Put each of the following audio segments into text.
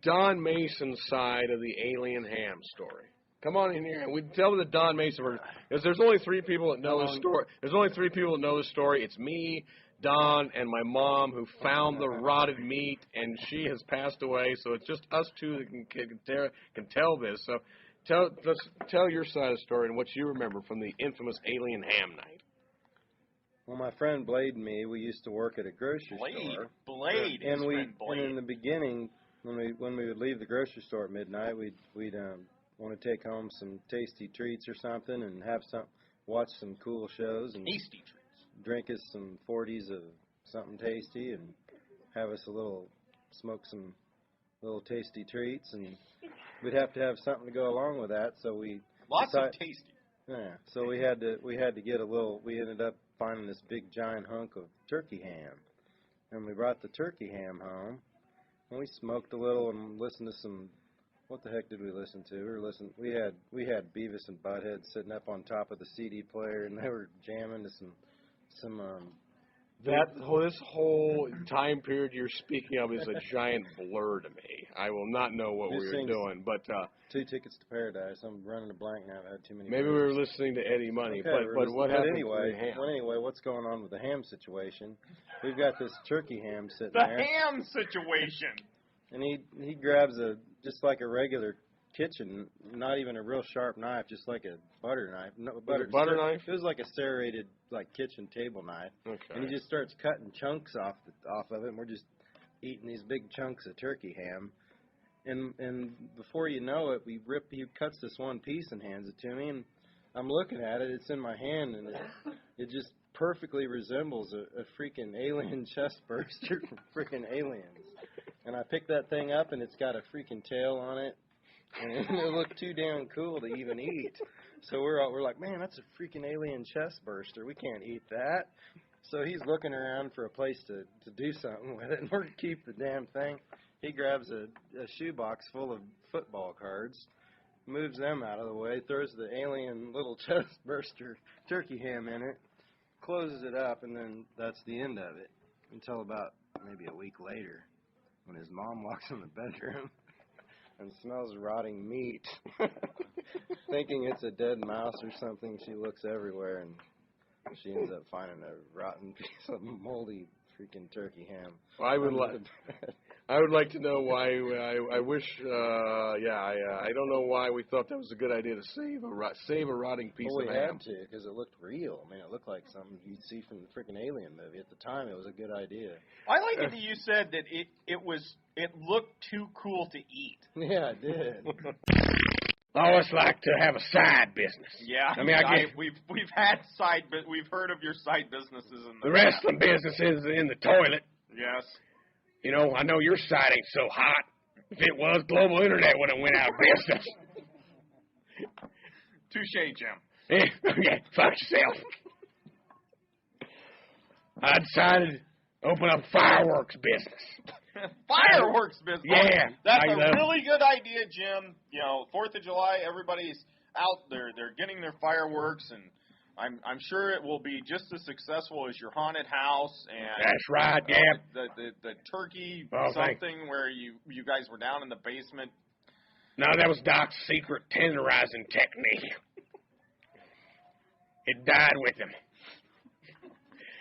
Don Mason's side of the alien ham story. Come on in here and we tell the Don Mason version. Because there's only 3 people that know the story. There's only 3 people that know the story. It's me, Don, and my mom who found the rotted meat, and she has passed away. So it's just us 2 that can tell this. So let's tell your side of the story and what you remember from the infamous alien ham night. Well, my friend Blade and me, we used to work at a grocery store. Blade, and in the beginning, when we would leave the grocery store at midnight, we'd want to take home some tasty treats or something and watch some cool shows and tasty treats. Drink us some 40s of something tasty and have us smoke some little tasty treats, and we'd have to have something to go along with that. So lots of tasty. Yeah. So we had to get a little. We ended up finding this big giant hunk of turkey ham, and we brought the turkey ham home, and we smoked a little and listened to some. What the heck did we listen to? We had Beavis and Butthead sitting up on top of the CD player, and they were jamming to some. This whole time period you're speaking of is a giant blur to me. I will not know what we were doing, but 2 Tickets to Paradise. I'm running a blank now. I've had too many. Maybe we were listening to Eddie Money, okay, but what happened? Anyway, what's going on with the ham situation? We've got this turkey ham sitting The there. ham situation. And he grabs just like a regular kitchen, not even a real sharp knife, just like a butter knife. No, butter knife? It was like a serrated like kitchen table knife. Okay. And he just starts cutting chunks off of it, and we're just eating these big chunks of turkey ham. And before you know it, he cuts this one piece and hands it to me, and I'm looking at it. It's in my hand, and it just perfectly resembles a freaking alien chest burster from freaking Aliens. And I picked that thing up, and it's got a freaking tail on it, and it looked too damn cool to even eat. So we're like, man, that's a freaking alien chest burster. We can't eat that. So he's looking around for a place to do something with it, and we're going to keep the damn thing. He grabs a shoebox full of football cards, moves them out of the way, throws the alien little chest burster turkey ham in it, closes it up, and then that's the end of it until about maybe a week later, when his mom walks in the bedroom and smells rotting meat, thinking it's a dead mouse or something. She looks everywhere, and she ends up finding a rotten piece of moldy freaking turkey ham. Well, I would like to know why. I wish. I don't know why we thought that was a good idea to save a rotting piece of ham. We had to, because it looked real. I mean, it looked like something you'd see from the freaking Alien movie. At the time, it was a good idea. I like it that you said that it looked too cool to eat. Yeah, it did. I always like to have a side business. Yeah, I mean, we've had we've heard of your side businesses in the wrestling business is in the toilet. Yes. You know, I know your site ain't so hot. If it was, global internet would have went out of business. Touche, Jim. Yeah, fuck yourself. I decided to open up a fireworks business. Fireworks business? Yeah. That's a really good idea, Jim. You know, 4th of July, everybody's out there. They're getting their fireworks, and I'm sure it will be just as successful as your haunted house and that's right, yeah. The turkey something where you guys were down in the basement. No, that was Doc's secret tenderizing technique. It died with him.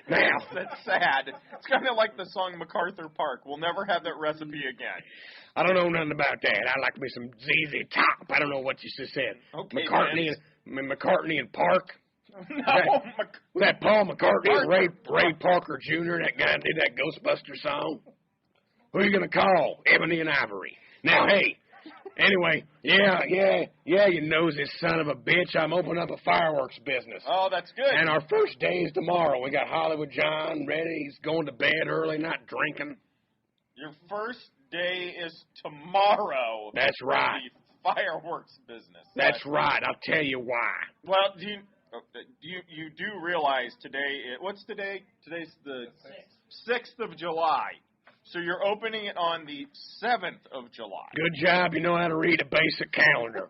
Now that's sad. It's kind of like the song MacArthur Park. We'll never have that recipe again. I don't know nothing about that. I'd like to be some ZZ Top. I don't know what you just said. Okay, McCartney and Park. No, Was that Paul McCartney and Ray Parker Jr., that guy that did that Ghostbuster song? Who are you going to call? Ebony and Ivory. Now, hey, anyway, yeah, you nosy son of a bitch. I'm opening up a fireworks business. Oh, that's good. And our first day is tomorrow. We got Hollywood John ready. He's going to bed early, not drinking. Your first day is tomorrow. That's right. The fireworks business. That's right. I'll tell you why. Well, you do realize today, what's today? Today's the 6th of July. So you're opening it on the 7th of July. Good job. You know how to read a basic calendar.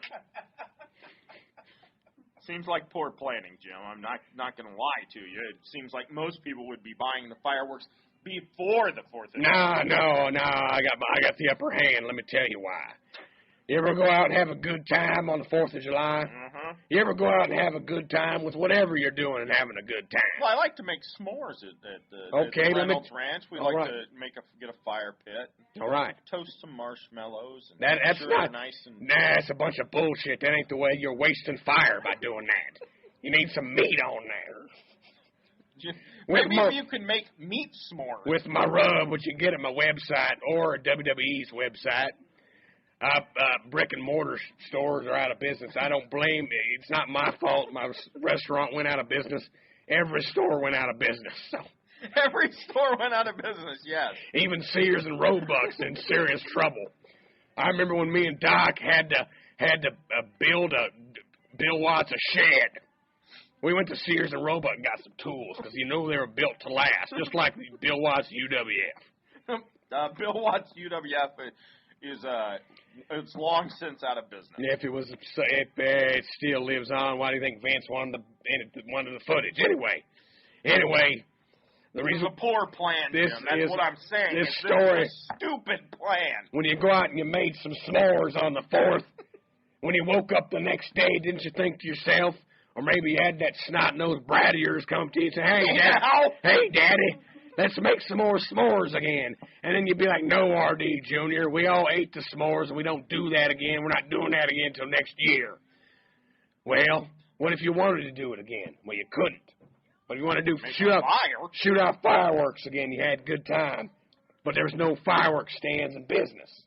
Seems like poor planning, Jim. I'm not going to lie to you. It seems like most people would be buying the fireworks before the 4th of July. No. I got the upper hand. Let me tell you why. You ever go out and have a good time on the 4th of July? Mm-hmm. You ever go out and have a good time with whatever you're doing and having a good time? Well, I like to make s'mores at the Reynolds Ranch. We like to get a fire pit. All right. Toast some marshmallows. And That's not nice and. That's a bunch of bullshit. That ain't the way. You're wasting fire by doing that. You need some meat on there. Maybe you can make meat s'mores. With my rub, which you can get at my website or WWE's website. Brick and mortar stores are out of business. I don't blame. It's not my fault. My restaurant went out of business. Every store went out of business. So every store went out of business. Yes. Even Sears and Roebuck's in serious trouble. I remember when me and Doc had to build Bill Watts a shed. We went to Sears and Roebuck and got some tools because you know they were built to last, just like Bill Watts UWF. Bill Watts UWF is it's long since out of business. If it still lives on, why do you think Vince wanted the footage? Anyway, the reason a poor plan, Jim. That's what I'm saying. This story is a stupid plan. When you go out and you made some s'mores on the 4th, when you woke up the next day, didn't you think to yourself, or maybe you had that snot-nosed brat of yours come to you and say, hey, Daddy, let's make some more s'mores again. And then you'd be like, no, RD Jr., we all ate the s'mores, and we don't do that again. We're not doing that again until next year. Well, what if you wanted to do it again? Well, you couldn't. What do you want to do? Shoot out fireworks again. You had a good time. But there's no fireworks stands in business.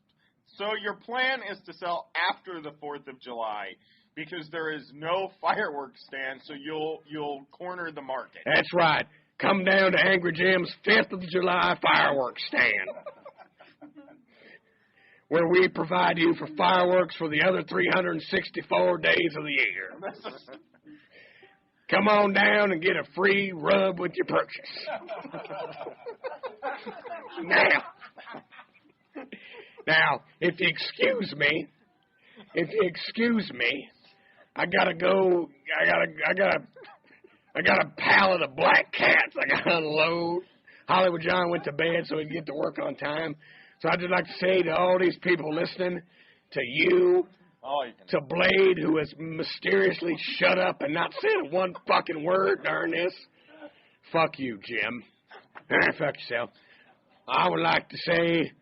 So your plan is to sell after the 4th of July because there is no fireworks stand, so you'll corner the market. That's right. Come down to Angry Jim's 5th of July fireworks stand, where we provide you for fireworks for the other 364 days of the year. Come on down and get a free rub with your purchase. Now, if you excuse me, I gotta go. I got a pallet of black cats I got to unload. Hollywood John went to bed so he could get to work on time. So I'd just like to say to all these people listening, to you, to Blade, who has mysteriously shut up and not said one fucking word during this, fuck you, Jim. Fuck yourself. I would like to say,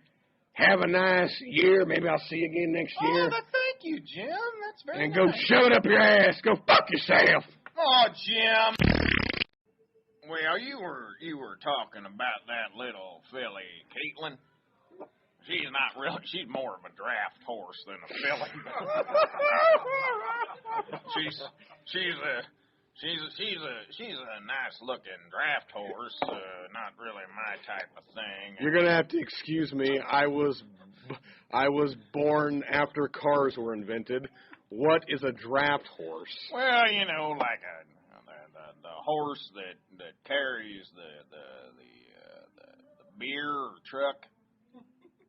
have a nice year. Maybe I'll see you again next year. Oh, thank you, Jim. That's very and nice. And go shove it up your ass. Go fuck yourself. Oh, Jim. Well, you were talking about that little filly, Caitlin. She's not really. She's more of a draft horse than a filly. she's a nice looking draft horse. Not really my type of thing. You're gonna have to excuse me. I was born after cars were invented. What is a draft horse? Well, you know, like the horse that carries the beer truck.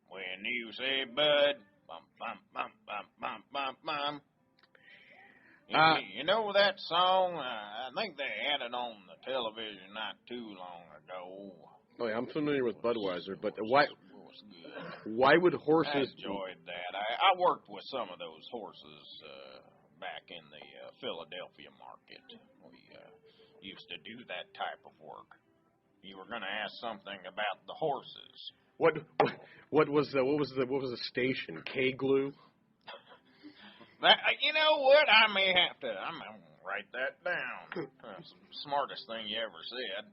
When you say bud, bum bum bum bum bum bum bum. You know that song? I think they had it on the television not too long ago. Oh yeah, I'm familiar with Budweiser, but why would horses? I enjoyed that. I worked with some of those horses back in the Philadelphia market. We used to do that type of work. You were going to ask something about the horses. What was the station? K-Glue? You know what? I'm gonna write that down. Smartest thing you ever said.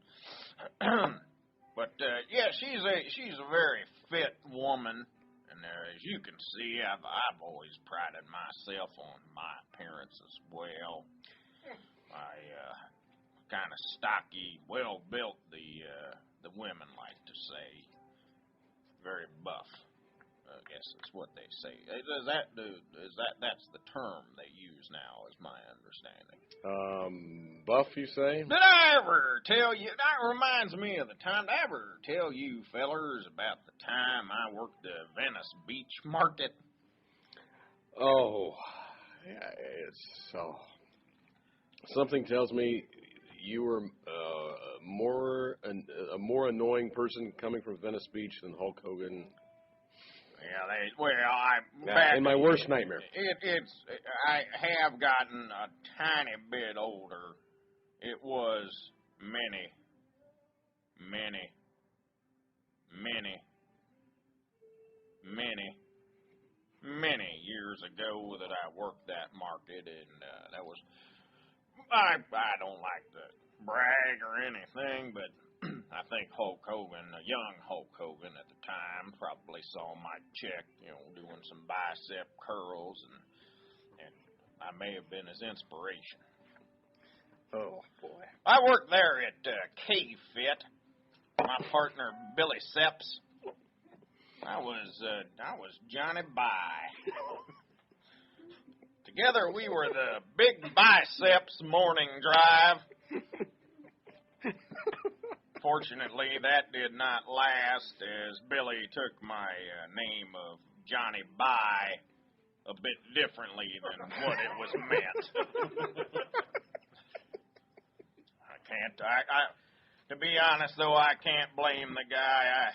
But yeah, she's a very fit woman, and as you can see, I've always prided myself on my appearance as well. I kind of stocky, well built. The women like to say. Very buff. I guess that's what they say. That's the term they use now, is my understanding. Buff, you say? Did I ever tell you? That reminds me of the time. Did I ever tell you fellers about the time I worked the Venice Beach Market? Oh, yeah, it's so. Something tells me you were a more annoying person coming from Venice Beach than Hulk Hogan. Yeah, in my worst nightmare. I have gotten a tiny bit older. It was many years ago that I worked that market, and that was. I don't like to brag or anything, but I think Hulk Hogan, a young Hulk Hogan at the time, probably saw my check, doing some bicep curls, and I may have been his inspiration. Oh boy! I worked there at KFITT. My partner Billy Seps. I was Johnny Bye. Together we were the Big Biceps morning drive. Fortunately, that did not last, as Billy took my name of Johnny Bye a bit differently than what it was meant. To be honest, though, I can't blame the guy.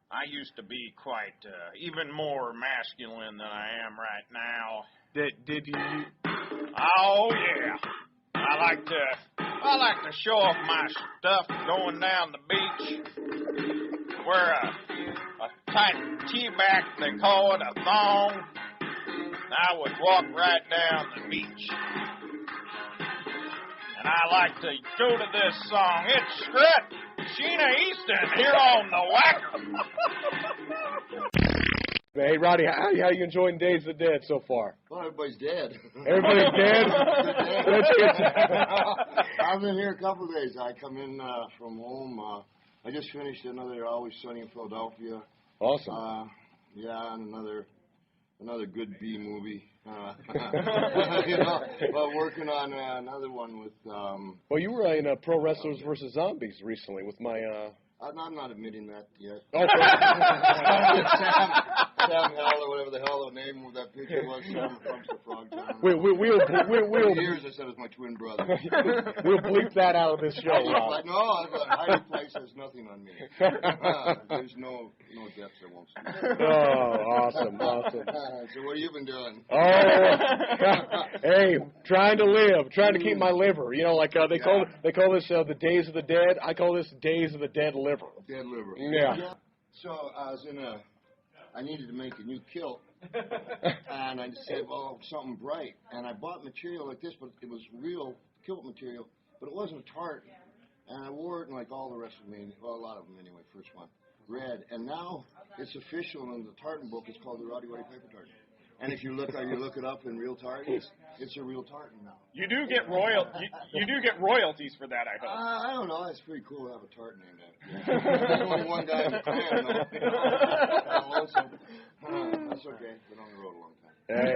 I used to be quite even more masculine than I am right now. Did you? Oh yeah, I like to show off my stuff going down the beach. Wear a tight tee-back, they call it a thong. I would walk right down the beach. And I like to go to this song. It's Stret, Sheena Easton here on the Whacker. Hey, Roddy, how you enjoying Days of the Dead so far? Well, everybody's dead. Everybody's dead? I've been here a couple of days. I come in from home. I just finished another Always Sunny in Philadelphia. Awesome. Yeah, and another good B movie. Working on another one with. Well, you were in Pro Wrestlers vs. Zombies recently with my. I'm not admitting that yet. Okay. Sam Hell or whatever the hell the name of that picture was. Sam from the Frog Town. We'll years I said it was my twin brother. We'll bleep that out of this show. No, hiding place has nothing on me. There's no depths I won't see. Oh, awesome. So what have you been doing? Oh, hey, trying to live, trying to keep my liver. They call this the Days of the Dead. I call this Days of the Dead Liver. Dead liver. Yeah. So I needed to make a new kilt, and I said, well, something bright. And I bought material like this, but it was real kilt material, but it wasn't tartan. And I wore it in like all the rest of them, well, a lot of them anyway, first one, red. And now it's official in the tartan book. It's called the Rowdy Roddy Piper tartan. And if you look it up in real tartans, it's a real tartan now. You do get you do get royalties for that, I hope. I don't know. It's pretty cool to have a tartan named after. There's only one guy in the clan, though. That's okay. Been on the road a long time. Hey.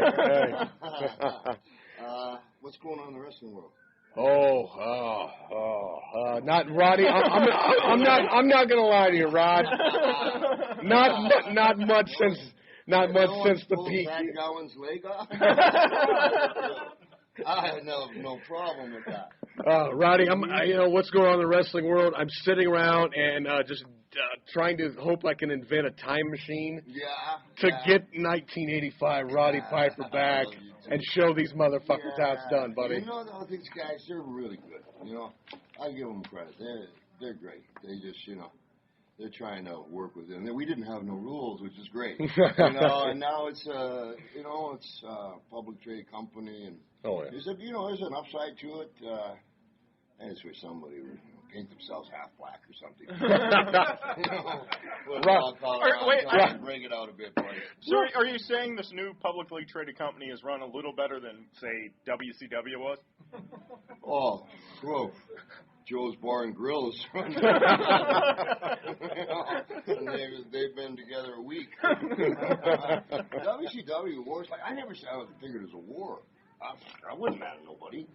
What's going on in the wrestling world? Not Roddy. I'm not gonna lie to you, Rod. Not much since the peak. Pat Gowan's leg off? I have no problem with that. Roddy, what's going on in the wrestling world? I'm sitting around and just trying to hope I can invent a time machine to get 1985 Roddy Piper back and show these motherfuckers how it's done, buddy. These guys, they're really good. I give them credit. They're great. They just, they're trying to work with it. And we didn't have no rules, which is great. And now it's it's a public trade company, and there's an upside to it. And it's where somebody would paint themselves half black or something. Bring it out a bit, buddy. So are you saying this new publicly traded company is run a little better than, say, WCW was? Oh, whoa. Joe's Bar and Grill is running. They've been together a week. WCW wars, I never figured it was a war. I wouldn't mad at nobody.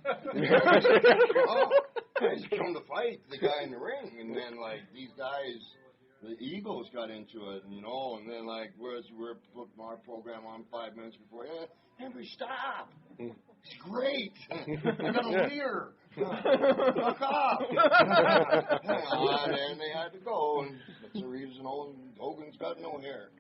Guys come to fight the guy in the ring, and then these guys, the Eagles got into it, you know, and then like we're putting our program on 5 minutes before. Yeah, Henry, stop! It's great. I got a leer. Fuck off. And they had to go, and that's the reason Hogan's got no hair.